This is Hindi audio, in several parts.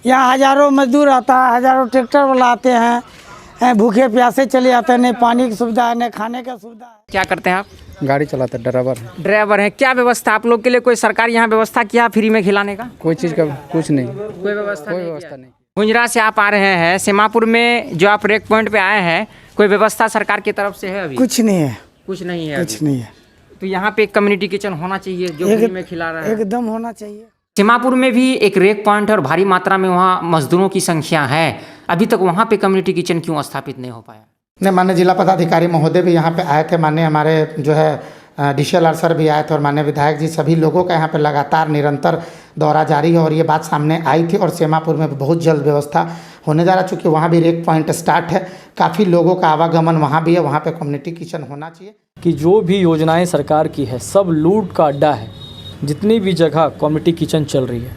यहाँ हज़ारों मजदूर आता है, हज़ारों ट्रैक्टर वाला आते हैं, भूखे प्यासे चले आते हैं, नहीं पानी की सुविधा है, नहीं खाने का सुविधा है। क्या करते हैं आप? गाड़ी चलाते हैं, ड्राइवर है। ड्राइवर हैं। क्या व्यवस्था आप लोग के लिए, कोई सरकार यहाँ व्यवस्था किया फ्री में खिलाने का? कोई चीज़ का कुछ नहीं, कोई व्यवस्था नहीं। गुंजरा से आप आ रहे हैं, सीमापुर में जो आप रेक पॉइंट पे आए हैं, कोई व्यवस्था सरकार की तरफ से है अभी? कुछ नहीं है, कुछ नहीं है, कुछ नहीं है। तो यहाँ पे एक कम्युनिटी किचन होना चाहिए जो फ्री में खिला रहा है। एकदम होना चाहिए। सीमापुर में भी एक रेक पॉइंट है और भारी मात्रा में वहाँ मजदूरों की संख्या है, अभी तक वहाँ पे कम्युनिटी किचन क्यों स्थापित नहीं हो पाया? नहीं, माननीय जिला पदाधिकारी महोदय भी यहाँ पे आए थे, माननीय हमारे जो है DCLR सर भी आए थे और माननीय विधायक जी, सभी लोगों का यहाँ पे लगातार निरंतर दौरा जारी है और ये बात सामने आई थी और सीमापुर में बहुत जल्द व्यवस्था होने जा रहा, चूँकि वहाँ भी रेक पॉइंट स्टार्ट है, काफ़ी लोगों का आवागमन वहाँ भी है, वहाँ पे कम्युनिटी किचन होना चाहिए। कि जो भी योजनाएं सरकार की है सब लूट का अड्डा है। जितनी भी जगह कम्युनिटी किचन चल रही है,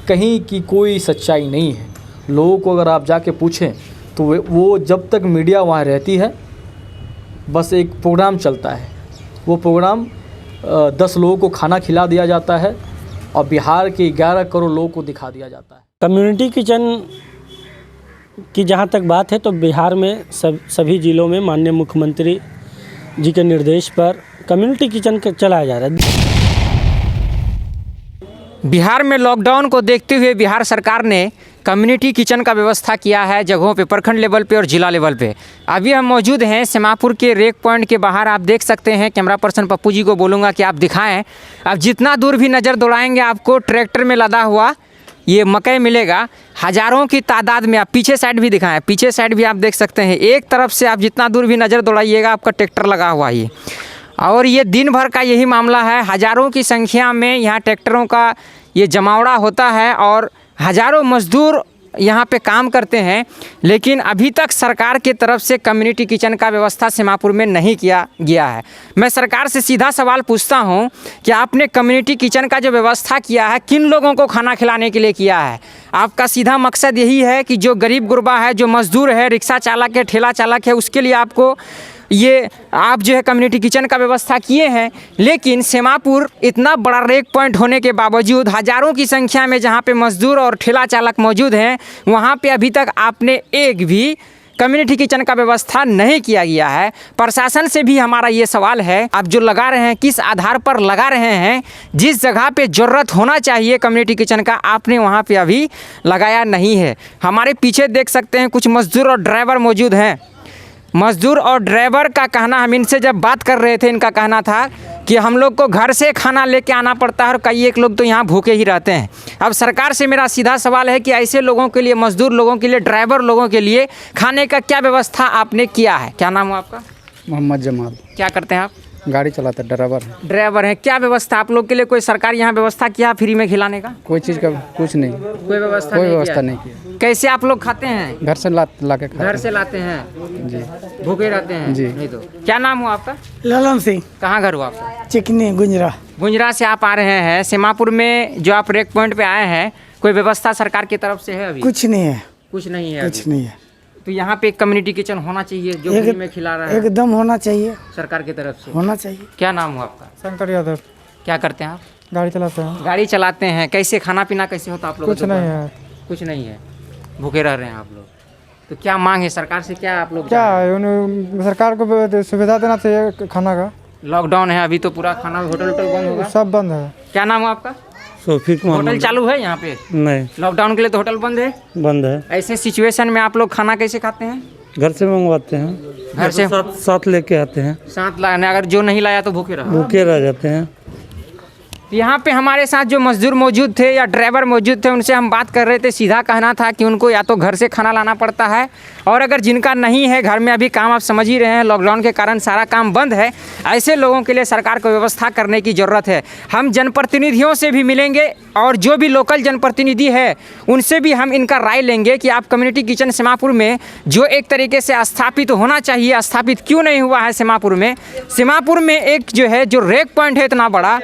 कहीं की कोई सच्चाई नहीं है। लोगों को अगर आप जाके पूछें तो वो जब तक मीडिया वहाँ रहती है, बस एक प्रोग्राम चलता है, वो प्रोग्राम 10 लोगों को खाना खिला दिया जाता है और बिहार के 11 करोड़ लोगों को दिखा दिया जाता है। कम्युनिटी किचन की जहाँ तक बात है तो बिहार में सभी ज़िलों में माननीय मुख्यमंत्री जी के निर्देश पर कम्युनिटी किचन चलाया जा रहा है। बिहार में लॉकडाउन को देखते हुए बिहार सरकार ने कम्युनिटी किचन का व्यवस्था किया है जगहों पे, प्रखंड लेवल पे और जिला लेवल पे। अभी हम मौजूद हैं सीमापुर के रेक पॉइंट के बाहर, आप देख सकते हैं। कैमरा पर्सन पप्पू जी को बोलूँगा कि आप दिखाएं। अब जितना दूर भी नज़र दौड़ाएंगे आपको ट्रैक्टर में लदा हुआ ये मकई मिलेगा, हज़ारों की तादाद में। आप पीछे साइड भी दिखाएं, पीछे साइड भी आप देख सकते हैं। एक तरफ से आप जितना दूर भी नज़र दौड़ाइएगा आपका ट्रैक्टर लगा हुआ ही, और ये दिन भर का यही मामला है। हज़ारों की संख्या में यहाँ ट्रैक्टरों का ये जमावड़ा होता है और हज़ारों मजदूर यहाँ पे काम करते हैं, लेकिन अभी तक सरकार की तरफ से कम्युनिटी किचन का व्यवस्था सीमापुर में नहीं किया गया है। मैं सरकार से सीधा सवाल पूछता हूँ कि आपने कम्युनिटी किचन का जो व्यवस्था किया है, किन लोगों को खाना खिलाने के लिए किया है? आपका सीधा मकसद यही है कि जो गरीब गुरबा है, जो मजदूर है, रिक्शा चालक है, ठेला चालक है, उसके लिए आपको ये आप जो है कम्युनिटी किचन का व्यवस्था किए हैं। लेकिन सीमापुर इतना बड़ा रेक पॉइंट होने के बावजूद हज़ारों की संख्या में जहाँ पे मजदूर और ठेला चालक मौजूद हैं, वहाँ पे अभी तक आपने एक भी कम्युनिटी किचन का व्यवस्था नहीं किया गया है। प्रशासन से भी हमारा ये सवाल है, आप जो लगा रहे हैं किस आधार पर लगा रहे हैं? जिस जगह पे ज़रूरत होना चाहिए कम्युनिटी किचन का, आपने वहाँ पे अभी लगाया नहीं है। हमारे पीछे देख सकते हैं कुछ मजदूर और ड्राइवर मौजूद हैं। मजदूर और ड्राइवर का कहना, हम इनसे जब बात कर रहे थे, इनका कहना था कि हम लोग को घर से खाना लेके आना पड़ता है और कई एक लोग तो यहाँ भूखे ही रहते हैं। अब सरकार से मेरा सीधा सवाल है कि ऐसे लोगों के लिए, मजदूर लोगों के लिए, ड्राइवर लोगों के लिए खाने का क्या व्यवस्था आपने किया है? क्या नाम है आपका? मोहम्मद जमाल। क्या करते हैं आप? गाड़ी चलाते हैं, ड्राइवर है। ड्राइवर हैं। क्या व्यवस्था आप लोग के लिए, कोई सरकार यहाँ व्यवस्था किया फ्री में खिलाने का? कोई चीज़ का कुछ नहीं, कोई व्यवस्था नहीं किया। कैसे आप लोग खाते हैं? घर से ला के खाते हैं। घर से लाते हैं जी, भूखे रहते हैं जी। नहीं तो। क्या नाम हुआ आपका? ललन सिंह। कहाँ घर हुआ आपका? चिकनी, गुंजरा। गुंजरा से आप आ रहे हैं, सीमापुर में जो आप रेक पॉइंट पे आए हैं, कोई व्यवस्था सरकार की तरफ से है अभी? कुछ नहीं है, कुछ नहीं है, कुछ नहीं है। तो यहाँ पे एक कम्युनिटी किचन होना चाहिए जो फ्री में खिला रहा है, एकदम होना चाहिए, सरकार की तरफ से होना चाहिए। क्या नाम हुआ आपका? शंकर यादव। क्या करते हैं आप? गाड़ी चलाते हैं। गाड़ी चलाते हैं। कैसे खाना पीना कैसे होता आप लोग? कुछ नहीं है, कुछ नहीं है, भूखे रह रहे हैं आप लोग। तो क्या मांग है सरकार से? क्या आप लोग क्या है, उन्हें सरकार को सुविधा देना चाहिए खाना का। लॉकडाउन है अभी तो पूरा खाना, होटल बंद होगा, सब बंद है। क्या नाम है आपका? शफीक होटल चालू है यहाँ पे? नहीं, लॉकडाउन के लिए तो होटल बंद है। बंद है। ऐसे सिचुएशन में आप लोग खाना कैसे खाते हैं? घर से मंगवाते हैं, घर से साथ लेके आते हैं। साथ लाने, अगर जो नहीं लाया तो भूखे रह जाते हैं। यहाँ पे हमारे साथ जो मजदूर मौजूद थे या ड्राइवर मौजूद थे, उनसे हम बात कर रहे थे। सीधा कहना था कि उनको या तो घर से खाना लाना पड़ता है, और अगर जिनका नहीं है घर में अभी काम, आप समझ ही रहे हैं लॉकडाउन के कारण सारा काम बंद है, ऐसे लोगों के लिए सरकार को व्यवस्था करने की ज़रूरत है। हम जनप्रतिनिधियों से भी मिलेंगे और जो भी लोकल जनप्रतिनिधि है उनसे भी हम इनका राय लेंगे कि आप कम्युनिटी किचन सीमापुर में जो एक तरीके से स्थापित होना चाहिए, स्थापित क्यों नहीं हुआ है सीमापुर में? सीमापुर में एक जो है जो रेक पॉइंट है इतना बड़ा,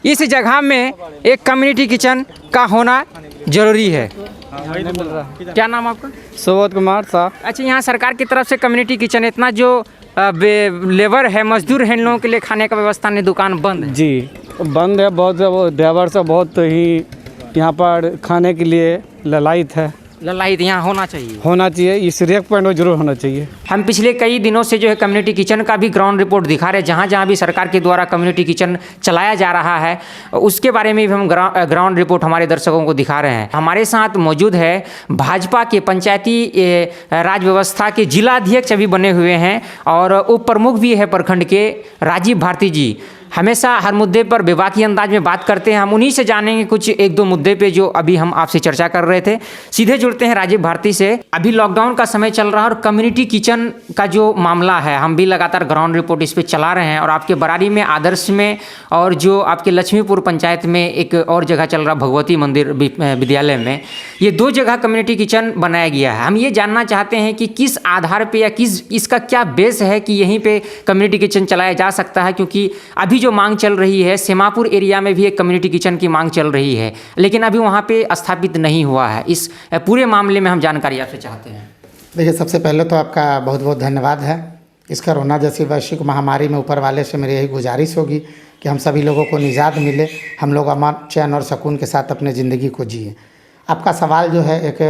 इस जगह में एक कम्युनिटी किचन का होना जरूरी है। क्या नाम आपका? सुबोध कुमार साहब। अच्छा, यहाँ सरकार की तरफ से कम्युनिटी किचन, इतना जो लेबर है, मजदूर हैं, इन लोगों के लिए खाने का व्यवस्था नहीं, दुकान बंद है जी, बंद है। बहुत ड्राइवर से बहुत ही यहाँ पर खाने के लिए ललायत है। ललाहित यहाँ होना चाहिए। इस रेक पॉइंट में जरूर होना चाहिए। हम पिछले कई दिनों से जो है कम्युनिटी किचन का भी ग्राउंड रिपोर्ट दिखा रहे हैं, जहाँ जहाँ भी सरकार के द्वारा कम्युनिटी किचन चलाया जा रहा है उसके बारे में भी हम ग्राउंड रिपोर्ट हमारे दर्शकों को दिखा रहे हैं। हमारे साथ मौजूद है भाजपा के पंचायती राज व्यवस्था के जिलाध्यक्ष अभी बने हुए हैं और उप प्रमुख भी है प्रखंड के राजीव भारती जी। हमेशा हर मुद्दे पर बेबाकी अंदाज में बात करते हैं। हम उन्हीं से जानेंगे कुछ एक दो मुद्दे पे जो अभी हम आपसे चर्चा कर रहे थे। सीधे जुड़ते हैं राजीव भारती से। अभी लॉकडाउन का समय चल रहा है और कम्युनिटी किचन का जो मामला है हम भी लगातार ग्राउंड रिपोर्ट इस पर चला रहे हैं और आपके बरारी में, आदर्श में और जो आपके लक्ष्मीपुर पंचायत में एक और जगह चल रहा भगवती मंदिर विद्यालय में, ये 2 जगह कम्युनिटी किचन बनाया गया है। हम ये जानना चाहते हैं कि किस आधार पर या किस इसका क्या बेस है कि यहीं पर कम्युनिटी किचन चलाया जा सकता है, क्योंकि अभी जो मांग चल रही है सेमापुर एरिया में भी एक कम्युनिटी किचन की मांग चल रही है लेकिन अभी वहाँ पे स्थापित नहीं हुआ है। इस पूरे मामले में हम जानकारी आपसे चाहते हैं। देखिए, सबसे पहले तो आपका बहुत बहुत धन्यवाद है। इस कोरोना जैसी वैश्विक महामारी में ऊपर वाले से मेरी यही गुजारिश होगी कि हम सभी लोगों को निजात मिले, हम लोग अमन, चैन और सुकून के साथ अपने ज़िंदगी को जिए। आपका सवाल जो है एक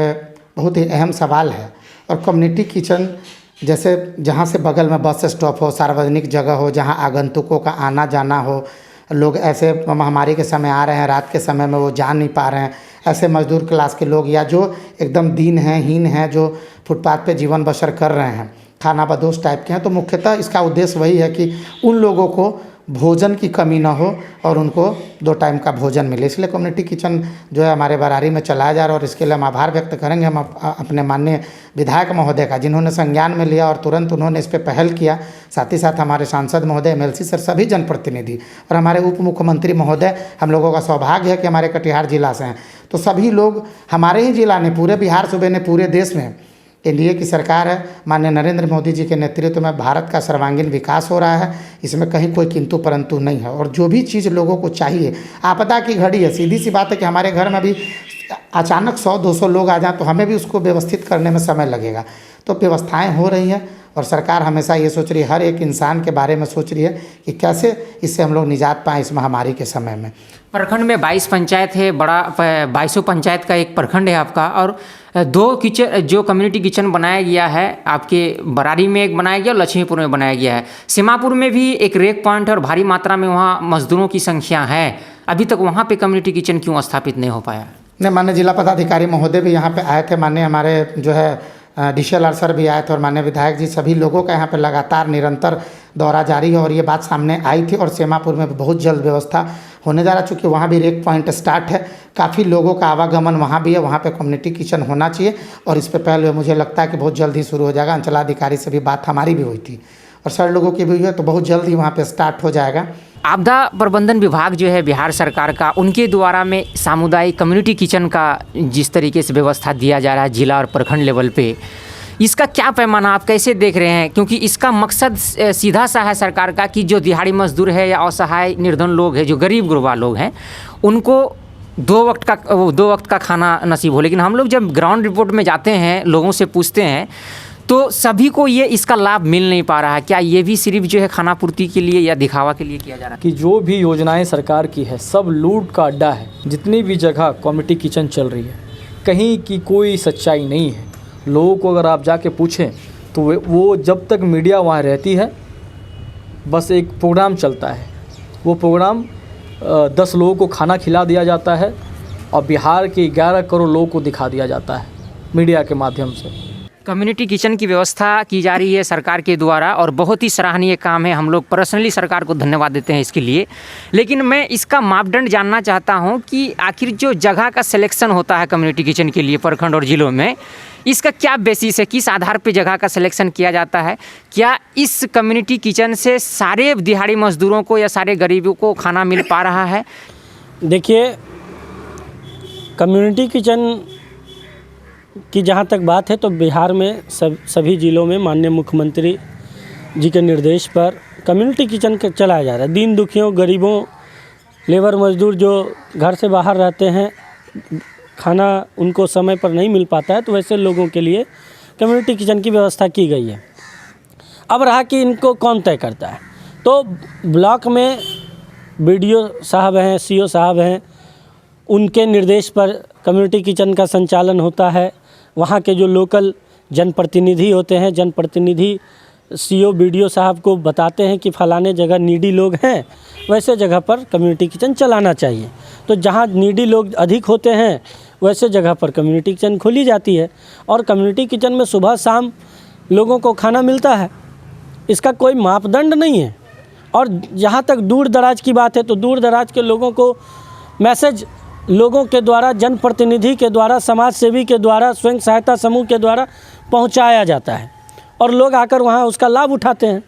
बहुत ही अहम सवाल है और कम्युनिटी किचन जैसे जहाँ से बगल में बस स्टॉप हो, सार्वजनिक जगह हो, जहाँ आगंतुकों का आना जाना हो, लोग ऐसे महामारी के समय आ रहे हैं, रात के समय में वो जा नहीं पा रहे हैं, ऐसे मजदूर क्लास के लोग या जो एकदम दीन हैं, हीन हैं, जो फुटपाथ पे जीवन बसर कर रहे हैं, खाना बदोश टाइप के हैं, तो मुख्यतः इसका उद्देश्य वही है कि उन लोगों को भोजन की कमी ना हो और उनको 2 टाइम का भोजन मिले। इसलिए कम्युनिटी किचन जो है हमारे बरारी में चलाया जा रहा है और इसके लिए हम आभार व्यक्त करेंगे हम अपने माननीय विधायक महोदय का, जिन्होंने संज्ञान में लिया और तुरंत उन्होंने इस पर पहल किया। साथ ही साथ हमारे सांसद महोदय, MLC सर, सभी जनप्रतिनिधि और हमारे उप मुख्यमंत्री महोदय, हम लोगों का सौभाग्य है कि हमारे कटिहार जिला से हैं, तो सभी लोग हमारे ही जिला ने, पूरे बिहार सूबे ने, पूरे देश में एनडीए की सरकार है, माननीय नरेंद्र मोदी जी के नेतृत्व में भारत का सर्वांगीण विकास हो रहा है। इसमें कहीं कोई किंतु परंतु नहीं है और जो भी चीज़ लोगों को चाहिए, आपदा की घड़ी है, सीधी सी बात है कि हमारे घर में भी अचानक 100-200 लोग आ जाएं तो हमें भी उसको व्यवस्थित करने में समय लगेगा। तो व्यवस्थाएं हो रही हैं और सरकार हमेशा ये सोच रही है, हर एक इंसान के बारे में सोच रही है कि कैसे इससे हम लोग निजात पाएँ इस महामारी के समय में। प्रखंड में 22 पंचायत है, बड़ा 2200 पंचायत का एक प्रखंड है आपका और 2 किचन जो कम्युनिटी किचन बनाया गया है, आपके बरारी में एक बनाया गया और लक्ष्मीपुर में बनाया गया है। सीमापुर में भी एक रेक पॉइंट है और भारी मात्रा में वहाँ मजदूरों की संख्या है। अभी तक वहाँ पे कम्युनिटी किचन क्यों स्थापित नहीं हो पाया? नहीं, माननीय जिला पदाधिकारी महोदय भी यहाँ पे आए थे, माननीय हमारे जो है DCLR सर भी आए थे और माननीय विधायक जी, सभी लोगों का यहाँ पे लगातार निरंतर दौरा जारी है और ये बात सामने आई थी और सेमापुर में बहुत जल्द व्यवस्था होने जा रहा, चूँकि वहाँ भी रेक पॉइंट स्टार्ट है, काफ़ी लोगों का आवागमन वहाँ भी है, वहाँ पे कम्युनिटी किचन होना चाहिए और इस पर पहले मुझे लगता है कि बहुत जल्द ही शुरू हो जाएगा। अंचलाधिकारी से भी बात हमारी भी हुई थी और सर लोगों की भी हुई है, तो बहुत जल्द ही वहाँ पे स्टार्ट हो जाएगा। आपदा प्रबंधन विभाग जो है बिहार सरकार का, उनके द्वारा में सामुदायिक कम्युनिटी किचन का जिस तरीके से व्यवस्था दिया जा रहा है जिला और प्रखंड लेवल पे, इसका क्या पैमाना आप कैसे देख रहे हैं? क्योंकि इसका मकसद सीधा सा है सरकार का कि जो दिहाड़ी मजदूर है या असहाय निर्धन लोग हैं, जो गरीब गुरबा लोग हैं, उनको 2 वक्त का खाना नसीब हो। लेकिन हम लोग जब ग्राउंड रिपोर्ट में जाते हैं, लोगों से पूछते हैं, तो सभी को ये इसका लाभ मिल नहीं पा रहा है। क्या ये भी सिर्फ जो है खाना पूर्ति के लिए या दिखावा के लिए किया जा रहा है? कि जो भी योजनाएं सरकार की है सब लूट का अड्डा है। जितनी भी जगह कम्युनिटी किचन चल रही है, कहीं की कोई सच्चाई नहीं है। लोगों को अगर आप जाके पूछें तो वो जब तक मीडिया वहाँ रहती है, बस एक प्रोग्राम चलता है, वो प्रोग्राम 10 लोगों को खाना खिला दिया जाता है और बिहार के 11 करोड़ लोगों को दिखा दिया जाता है मीडिया के माध्यम से। कम्युनिटी किचन की व्यवस्था की जा रही है सरकार के द्वारा और बहुत ही सराहनीय काम है। हम लोग पर्सनली सरकार को धन्यवाद देते हैं इसके लिए। लेकिन मैं इसका मापदंड जानना चाहता हूं कि आखिर जो जगह का सिलेक्शन होता है कम्युनिटी किचन के लिए प्रखंड और ज़िलों में, इसका क्या बेसिस है? किस आधार पे जगह का सिलेक्शन किया जाता है? क्या इस कम्युनिटी किचन से सारे दिहाड़ी मजदूरों को या सारे गरीबों को खाना मिल पा रहा है? देखिए, कम्युनिटी किचन की जहाँ तक बात है तो बिहार में सभी ज़िलों में माननीय मुख्यमंत्री जी के निर्देश पर कम्युनिटी किचन चलाया जा रहा है। दीन दुखियों, गरीबों, लेबर मजदूर जो घर से बाहर रहते हैं, खाना उनको समय पर नहीं मिल पाता है, तो वैसे लोगों के लिए कम्युनिटी किचन की व्यवस्था की गई है। अब रहा कि इनको कौन तय करता है, तो ब्लॉक में BDO साहब हैं, CO साहब हैं, उनके निर्देश पर कम्युनिटी किचन का संचालन होता है। वहाँ के जो लोकल जनप्रतिनिधि होते हैं, जनप्रतिनिधि सीओ बीडीओ साहब को बताते हैं कि फलाने जगह नीडी लोग हैं, वैसे जगह पर कम्युनिटी किचन चलाना चाहिए। तो जहाँ नीडी लोग अधिक होते हैं वैसे जगह पर कम्युनिटी किचन खोली जाती है और कम्युनिटी किचन में सुबह शाम लोगों को खाना मिलता है। इसका कोई मापदंड नहीं है। और जहाँ तक दूर दराज की बात है तो दूर दराज के लोगों को मैसेज लोगों के द्वारा, जनप्रतिनिधि के द्वारा, समाज सेवी के द्वारा, स्वयं सहायता समूह के द्वारा पहुँचाया जाता है और लोग आकर वहाँ उसका लाभ उठाते हैं।